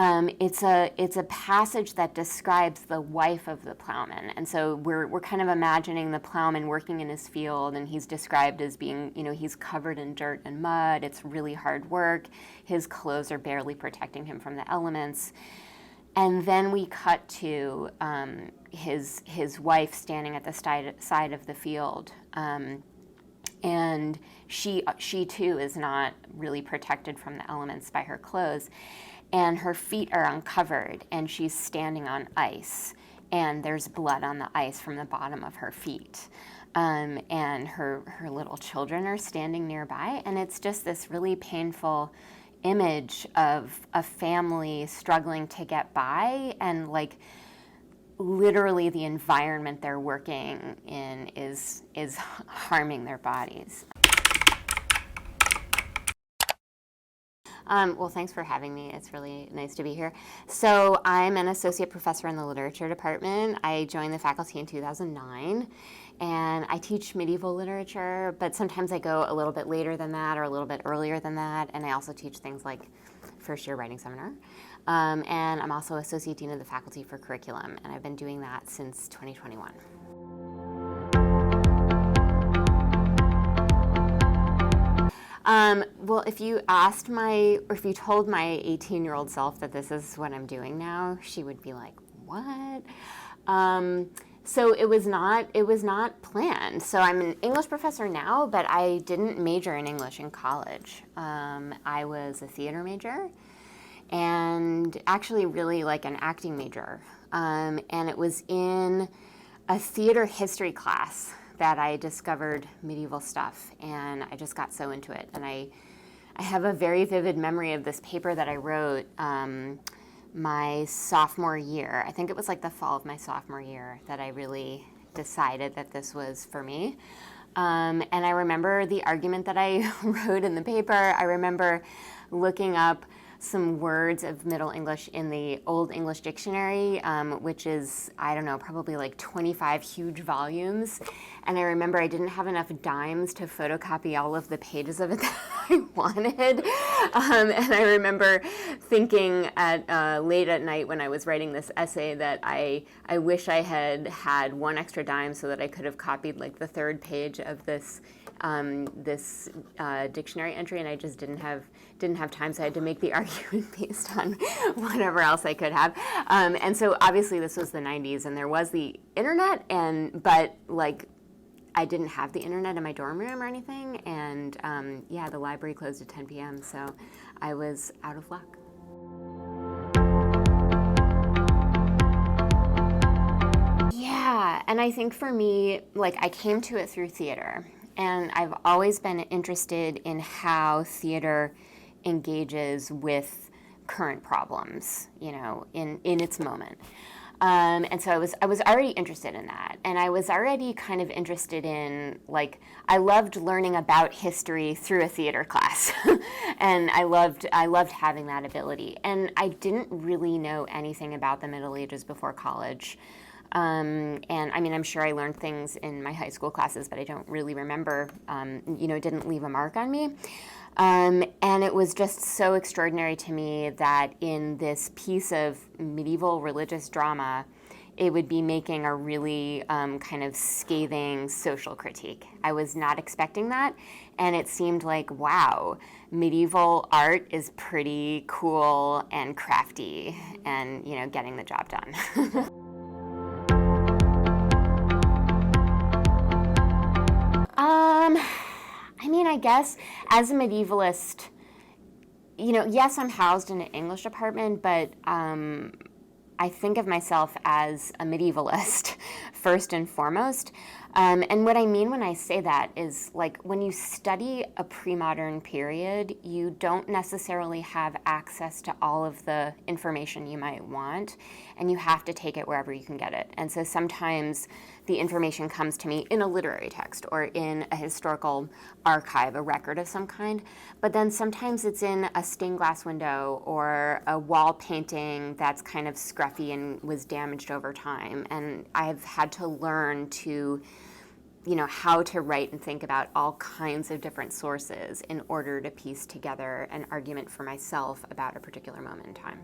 It's a passage that describes the wife of the plowman, and so we're kind of imagining the plowman working in his field, and he's described as being, he's covered in dirt and mud. It's really hard work. His clothes are barely protecting him from the elements. And then we cut to his wife standing at the side of the field, and she too is not really protected from the elements by her clothes, and her feet are uncovered, and she's standing on ice, and there's blood on the ice from the bottom of her feet, and her little children are standing nearby, and it's just this really painful image of a family struggling to get by, and like literally the environment they're working in is harming their bodies. Well, thanks for having me. It's really nice to be here. So I'm an associate professor in the literature department. I joined the faculty in 2009, and I teach medieval literature, but sometimes I go a little bit later than that or a little bit earlier than that, and I also teach things like first year writing seminar. And I'm also associate dean of the faculty for curriculum, and I've been doing that since 2021. Well, if you told my 18-year-old self that this is what I'm doing now, she would be like, what? So it was not planned. So I'm an English professor now, but I didn't major in English in college. I was a theater major, and actually really like an acting major. And it was in a theater history class that I discovered medieval stuff, and I just got so into it. And I have a very vivid memory of this paper that I wrote my sophomore year. I think it was like the fall of my sophomore year that I really decided that this was for me. And I remember the argument that I wrote in the paper. I remember looking up some words of Middle English in the Old English Dictionary, which is, I don't know, probably like 25 huge volumes. And I remember I didn't have enough dimes to photocopy all of the pages of it that I wanted. And I remember thinking late at night when I was writing this essay that I wish I had one extra dime so that I could have copied like the third page of this dictionary entry, and I just didn't have time, so I had to make the argument based on whatever else I could have. And so obviously this was the 90s, and there was the internet, but like I didn't have the internet in my dorm room or anything, and the library closed at 10 p.m., so I was out of luck. Yeah, and I think for me, like I came to it through theater. And I've always been interested in how theater engages with current problems, in its moment. And so I was already interested in that. And I was already kind of interested in, like, I loved learning about history through a theater class. And I loved having that ability. And I didn't really know anything about the Middle Ages before college. And I mean, I'm sure I learned things in my high school classes, but I don't really remember, it didn't leave a mark on me. And it was just so extraordinary to me that in this piece of medieval religious drama, it would be making a really kind of scathing social critique. I was not expecting that, and it seemed like, wow, medieval art is pretty cool and crafty and, getting the job done. I mean, I guess as a medievalist, yes, I'm housed in an English department, but I think of myself as a medievalist first and foremost. And what I mean when I say that is, like, when you study a pre-modern period, you don't necessarily have access to all of the information you might want, and you have to take it wherever you can get it. And so sometimes the information comes to me in a literary text or in a historical archive, a record of some kind, but then sometimes it's in a stained glass window or a wall painting that's kind of scruffy and was damaged over time. And I've had to learn to, how to write and think about all kinds of different sources in order to piece together an argument for myself about a particular moment in time.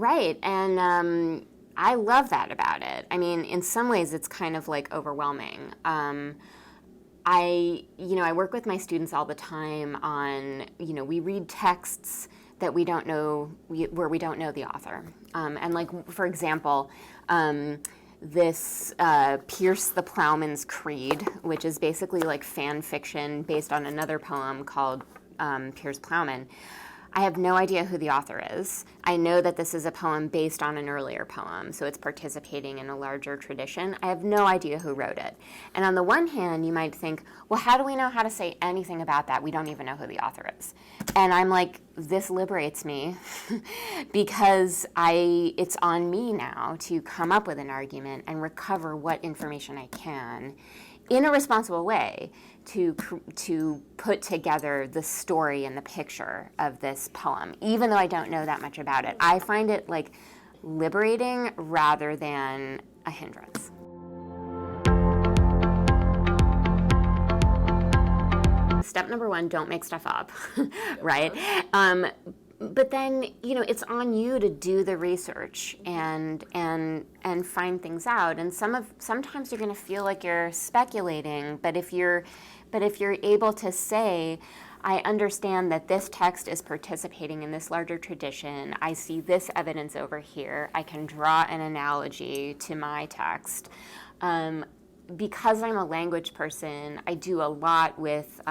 Right, and I love that about it. I mean, in some ways, it's kind of like overwhelming. I work with my students all the time on, we read texts that we don't know, where we don't know the author. And like, for example, this Pierce the Plowman's Creed, which is basically like fan fiction based on another poem called Pierce Plowman. I have no idea who the author is. I know that this is a poem based on an earlier poem, so it's participating in a larger tradition. I have no idea who wrote it. And on the one hand, you might think, well, how do we know how to say anything about that? We don't even know who the author is. And I'm like, this liberates me because it's on me now to come up with an argument and recover what information I can in a responsible way to put together the story and the picture of this poem, even though I don't know that much about it. I find it like liberating rather than a hindrance. Step number 1, don't make stuff up, right? But then, it's on you to do the research and find things out. And sometimes you're going to feel like you're speculating, but if you're able to say, I understand that this text is participating in this larger tradition, I see this evidence over here, I can draw an analogy to my text. Because I'm a language person, I do a lot with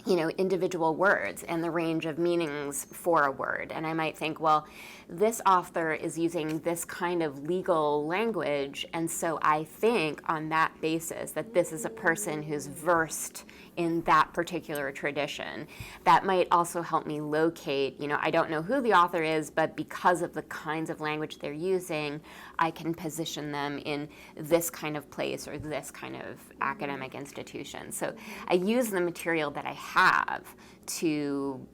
individual words and the range of meanings for a word. And I might think, well, this author is using this kind of legal language, and so I think on that basis that this is a person who's versed in that particular tradition. That might also help me locate, I don't know who the author is, but because of the kinds of language they're using, I can position them in this kind of place or this kind of academic institution. So I use the material that I have to,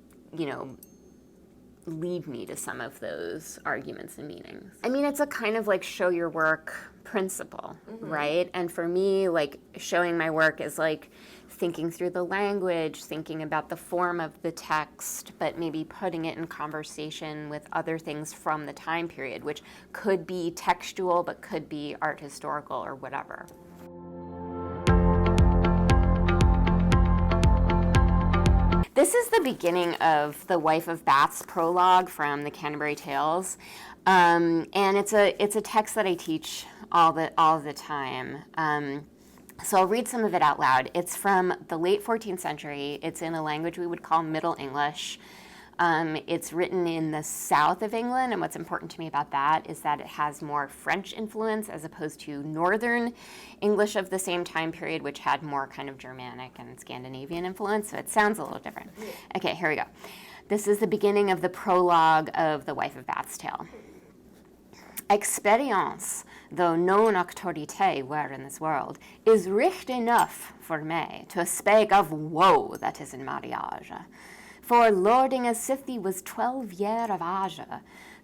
lead me to some of those arguments and meanings. I mean, it's a kind of like show your work principle, right? And for me, like showing my work is like thinking through the language, thinking about the form of the text, but maybe putting it in conversation with other things from the time period, which could be textual, but could be art historical or whatever. This is the beginning of the Wife of Bath's prologue from the Canterbury Tales, and it's a text that I teach all the time. So I'll read some of it out loud. It's from the late 14th century. It's in a language we would call Middle English. It's written in the south of England, and what's important to me about that is that it has more French influence as opposed to Northern English of the same time period, which had more kind of Germanic and Scandinavian influence, so it sounds a little different. Okay, here we go. This is the beginning of the prologue of The Wife of Bath's Tale. Experience, though no auctorité were in this world, is richt enough for me to speak of woe that is in mariage. For lording as if he was 12 year of age,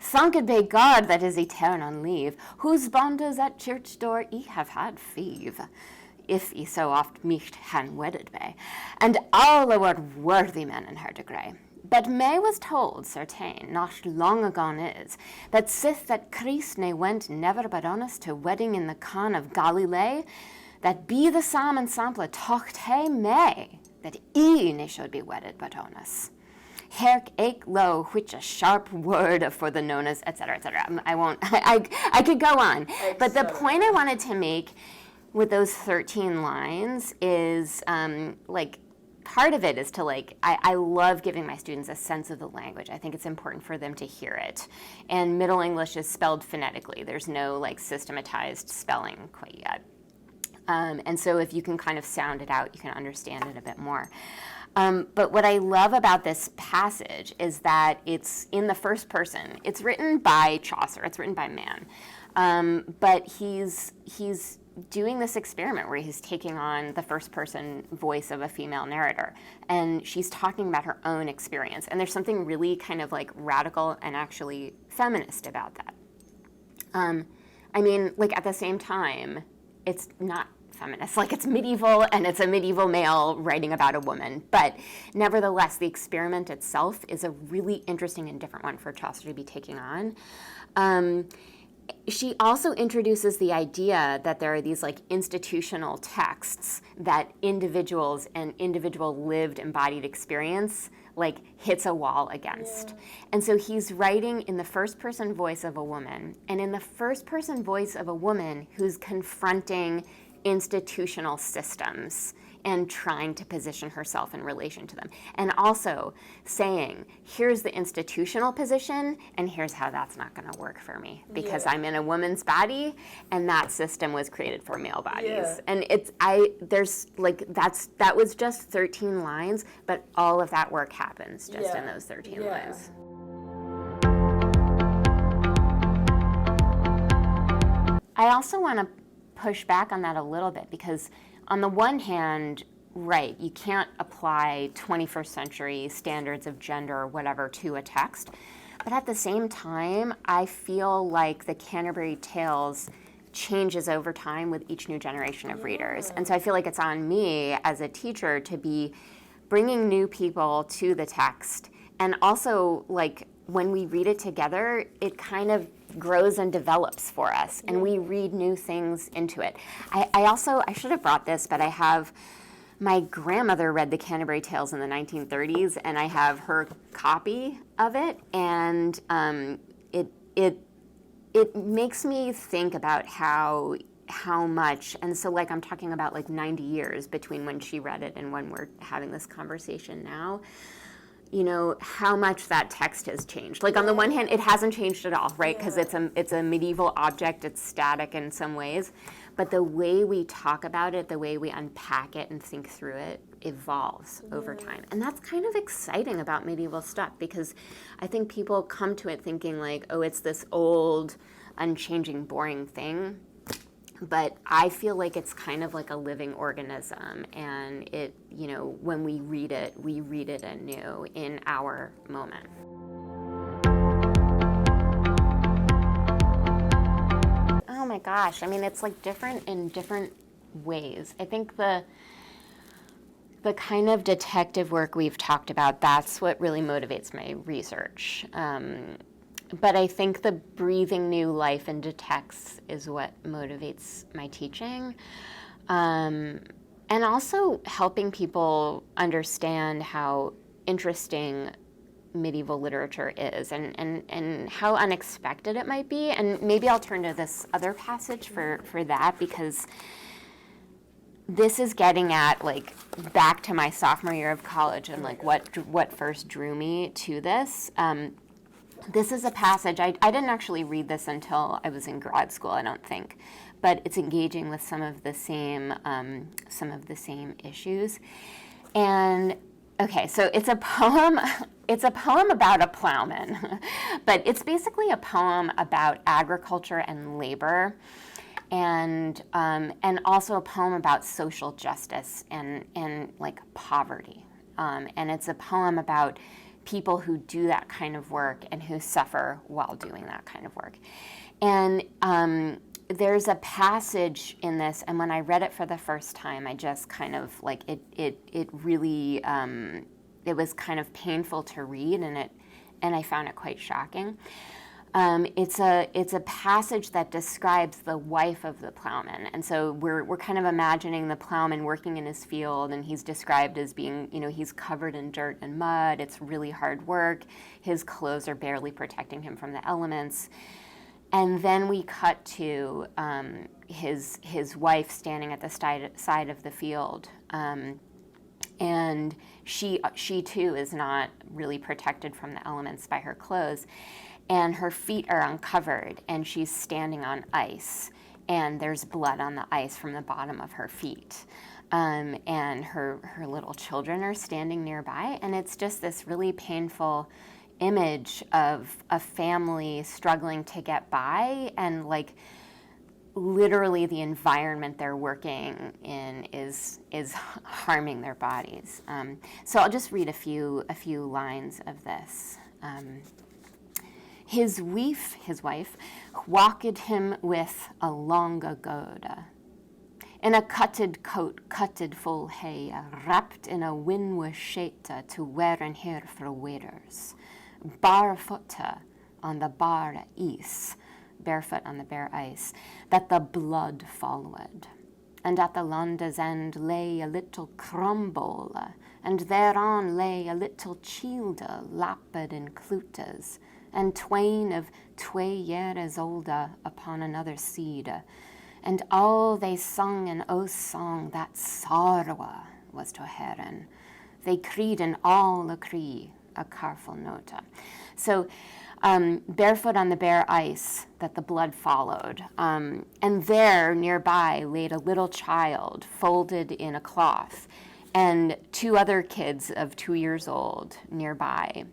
thanked be God that is etern on leave, whose bondes at church door he have had five, if he so oft mich han wedded be, and all were worthy men in her degree. But May was told, certain, not long agone is, that sith that Christ ne went never but honest to wedding in the Khan of Galilee, that be the psalm and sample tocht he May, that ne should be wedded but honest. Herk ake lo, which a sharp word for the nonas, etc., etc. I could go on. But the point I wanted to make with those 13 lines is, part of it is to, I love giving my students a sense of the language. I think it's important for them to hear it. And Middle English is spelled phonetically. There's no, systematized spelling quite yet. And so if you can kind of sound it out, you can understand it a bit more. But what I love about this passage is that it's in the first person. It's written by Chaucer. It's written by man. But he's doing this experiment where he's taking on the first person voice of a female narrator. And she's talking about her own experience. And there's something really kind of radical and actually feminist about that. At the same time, it's not feminist. Like, it's medieval, and it's a medieval male writing about a woman. But nevertheless, the experiment itself is a really interesting and different one for Chaucer to be taking on. She also introduces the idea that there are these like institutional texts that individuals and individual lived embodied experience like hits a wall against. And so he's writing in the first person voice of a woman, and in the first person voice of a woman who's confronting institutional systems and trying to position herself in relation to them. And also saying, here's the institutional position, and here's how that's not gonna work for me, because I'm in a woman's body, and that system was created for male bodies. And that was just 13 lines, but all of that work happens just in those 13 lines. I also wanna push back on that a little bit, because on the one hand, right, you can't apply 21st century standards of gender or whatever to a text. But at the same time, I feel like the Canterbury Tales changes over time with each new generation of readers. And so I feel like it's on me as a teacher to be bringing new people to the text. And also, like, when we read it together, it kind of grows and develops for us, and we read new things into it. I should have brought this, but I have, my grandmother read the Canterbury Tales in the 1930s, and I have her copy of it, and it makes me think about how much, and so like I'm talking about like 90 years between when she read it and when we're having this conversation now. You know, how much that text has changed. Like, on the one hand, it hasn't changed at all, right? Because it's a medieval object, it's static in some ways. But the way we talk about it, the way we unpack it and think through it, evolves over time. And that's kind of exciting about medieval stuff, because I think people come to it thinking like, oh, it's this old, unchanging, boring thing. But I feel like it's kind of like a living organism, and it, you know, when we read it anew in our moment. Oh my gosh, I mean, it's like different in different ways. I think the kind of detective work we've talked about, that's what really motivates my research. But I think the breathing new life into texts is what motivates my teaching. And also helping people understand how interesting medieval literature is, and how unexpected it might be. And maybe I'll turn to this other passage for that, because this is getting at, like, back to my sophomore year of college and, like, what first drew me to this. This is a passage, I didn't actually read this until I was in grad school, I don't think, but it's engaging with some of the same issues. And okay, so it's a poem about a plowman, but it's basically a poem about agriculture and labor, and also a poem about social justice and like poverty. And it's a poem about people who do that kind of work and who suffer while doing that kind of work. And there's a passage in this, and when I read it for the first time, I just kind of like it really it was kind of painful to read, and I found it quite shocking. It's a passage that describes the wife of the plowman, and so we're kind of imagining the plowman working in his field, and he's described as being, you know, he's covered in dirt and mud. It's really hard work. His clothes are barely protecting him from the elements. And then we cut to his wife standing at the side of the field, and she too is not really protected from the elements by her clothes. And her feet are uncovered, and she's standing on ice, and there's blood on the ice from the bottom of her feet. And her little children are standing nearby, and it's just this really painful image of a family struggling to get by, and like literally the environment they're working in is harming their bodies. So I'll just read a few lines of this. His wife, walked him with a longa goda. In a cutted coat, cutted full hay, wrapped in a windwa sheta to wear and hair for waders, barefoota on the bare ice, barefoot on the bare ice, that the blood followed. And at the landa's end lay a little crumble, and thereon lay a little childa lapped in clutas, and twain of 2 years older upon another seed. And all they sung an oath song that sorrow was to heron. They creed in all a cree, a careful nota. So barefoot on the bare ice that the blood followed. And there nearby laid a little child folded in a cloth, and 2 other kids of 2 years old nearby.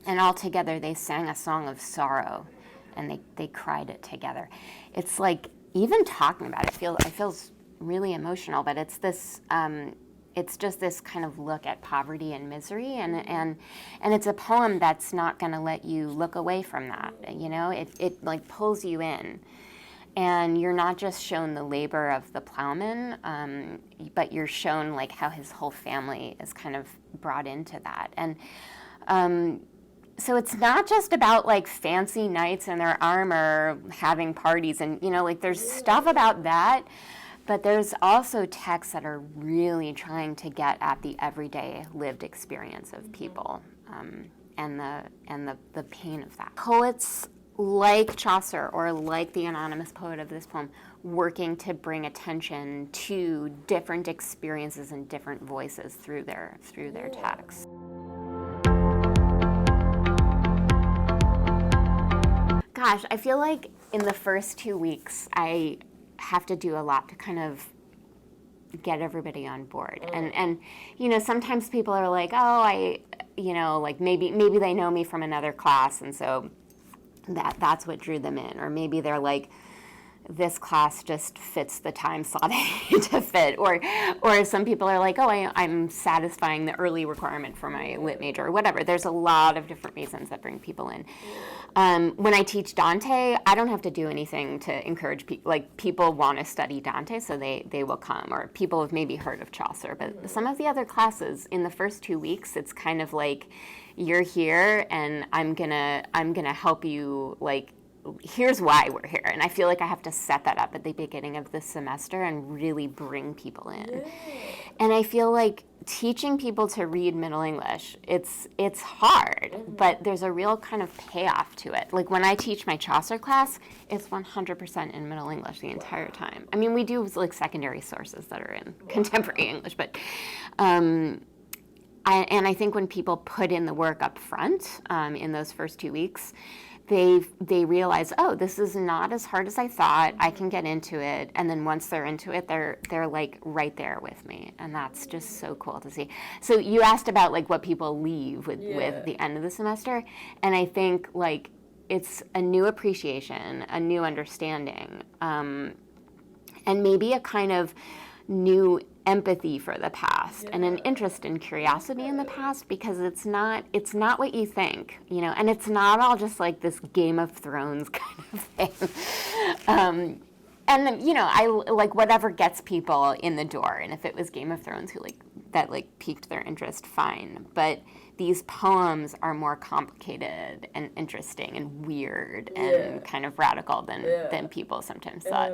And all together they sang a song of sorrow, and they cried it together. It's like, even talking about it, I feel really emotional, but it's this, it's just this kind of look at poverty and misery, and it's a poem that's not going to let you look away from that. You know, it like pulls you in, and you're not just shown the labor of the plowman, but you're shown like how his whole family is kind of brought into that. And so it's not just about like fancy knights in their armor having parties, and you know, like there's stuff about that, but there's also texts that are really trying to get at the everyday lived experience of people, and the pain of that. Poets like Chaucer, or like the anonymous poet of this poem, working to bring attention to different experiences and different voices through their texts. Gosh, I feel like in the first 2 weeks, I have to do a lot to kind of get everybody on board. And you know, sometimes people are like, oh, like maybe they know me from another class, and so that's what drew them in. Or maybe they're like, this class just fits the time slot I need to fit. Or some people are like, oh, I'm satisfying the early requirement for my lit major, or whatever. There's a lot of different reasons that bring people in. When I teach Dante, I don't have to do anything to encourage people. Like, people want to study Dante, so they will come. Or people have maybe heard of Chaucer. But some of the other classes, in the first 2 weeks, it's kind of like, you're here, and I'm gonna help you, like, here's why we're here. And I feel like I have to set that up at the beginning of the semester and really bring people in. Yeah. And I feel like teaching people to read Middle English, it's hard, but there's a real kind of payoff to it. Like, when I teach my Chaucer class, it's 100% in Middle English the entire time. I mean, we do like secondary sources that are in contemporary English, but I think when people put in the work up front, in those first 2 weeks, they realize, oh, this is not as hard as I thought. I can get into it. And then once they're into it, they're like right there with me. And that's just so cool to see. So you asked about like what people leave with the end of the semester. And I think like it's a new appreciation, a new understanding, and maybe a kind of new empathy for the past, and an interest and curiosity in the past, because it's not what you think, you know, and it's not all just like this Game of Thrones kind of thing. And you know, I like whatever gets people in the door, and if it was Game of Thrones that piqued their interest, fine. But these poems are more complicated and interesting and weird and kind of radical than people sometimes thought.